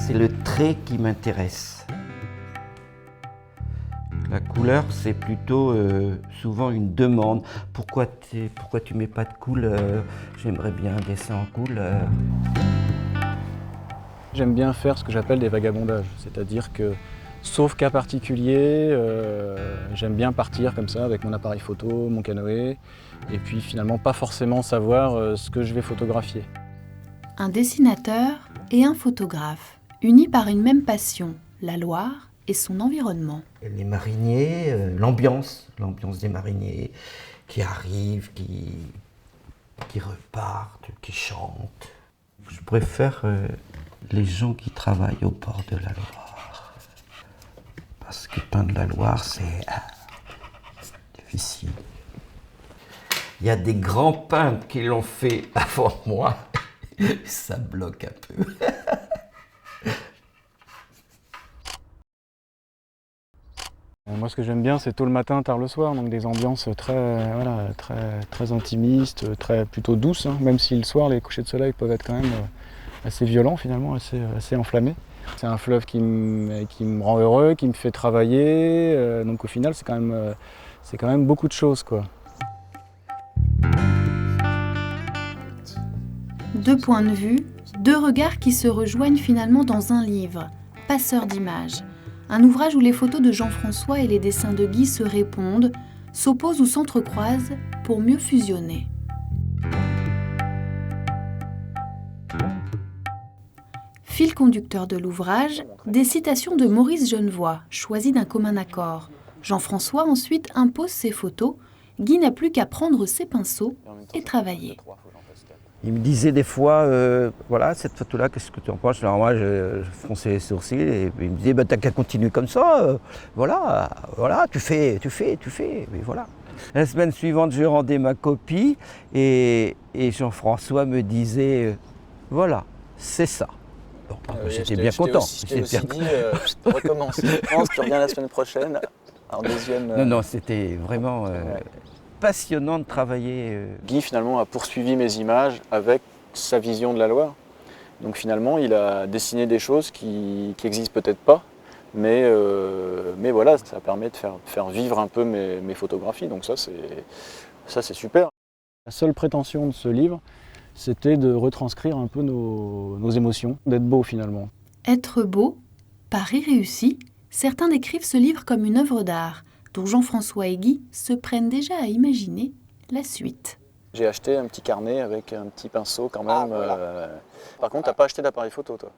c'est le trait qui m'intéresse. La couleur, c'est plutôt souvent une demande. Pourquoi tu mets pas de couleur? J'aimerais bien un dessin en couleur. J'aime bien faire ce que j'appelle des vagabondages, c'est-à-dire que, sauf cas particulier, j'aime bien partir comme ça avec mon appareil photo, mon canoë, et puis finalement pas forcément savoir ce que je vais photographier. Un dessinateur et un photographe, unis par une même passion, la Loire et son environnement. Les mariniers, l'ambiance des mariniers qui arrivent, qui repartent, qui chantent. Je préfère les gens qui travaillent au port de la Loire. Parce que peindre la Loire, c'est difficile. Il y a des grands peintres qui l'ont fait avant moi. Ça bloque un peu. Moi, ce que j'aime bien, c'est tôt le matin, tard le soir, donc des ambiances très intimistes, plutôt douces, hein, même si le soir, les couchers de soleil peuvent être quand même assez violents, finalement, assez enflammés. C'est un fleuve qui me rend heureux, qui me fait travailler, donc au final, c'est quand même beaucoup de choses, quoi. Deux points de vue, deux regards qui se rejoignent finalement dans un livre, Passeur d'images. Un ouvrage où les photos de Jean-François et les dessins de Guy se répondent, s'opposent ou s'entrecroisent pour mieux fusionner. Fil conducteur de l'ouvrage, des citations de Maurice Genevoix, choisies d'un commun accord. Jean-François ensuite impose ses photos, Guy n'a plus qu'à prendre ses pinceaux et travailler. Il me disait des fois, voilà, cette photo-là, qu'est-ce que tu en penses? Alors moi, je fronçais les sourcils et il me disait, bah, t'as qu'à continuer comme ça, voilà, tu fais, mais voilà. La semaine suivante, je rendais ma copie et Jean-François me disait, voilà, c'est ça. Bon, j'étais bien content. J'étais aussi dit, recommence, tu reviens la semaine prochaine, en deuxième... Non, c'était vraiment... passionnant de travailler. Guy finalement a poursuivi mes images avec sa vision de la Loire. Donc finalement il a dessiné des choses qui existent peut-être pas, mais voilà, ça permet de faire vivre un peu mes photographies, donc ça c'est super. La seule prétention de ce livre, c'était de retranscrire un peu nos émotions, d'être beau finalement. Être beau, pari réussi, certains décrivent ce livre comme une œuvre d'art, dont Jean-François et Guy se prennent déjà à imaginer la suite. J'ai acheté un petit carnet avec un petit pinceau quand même. Par contre, t'as pas acheté d'appareil photo, toi?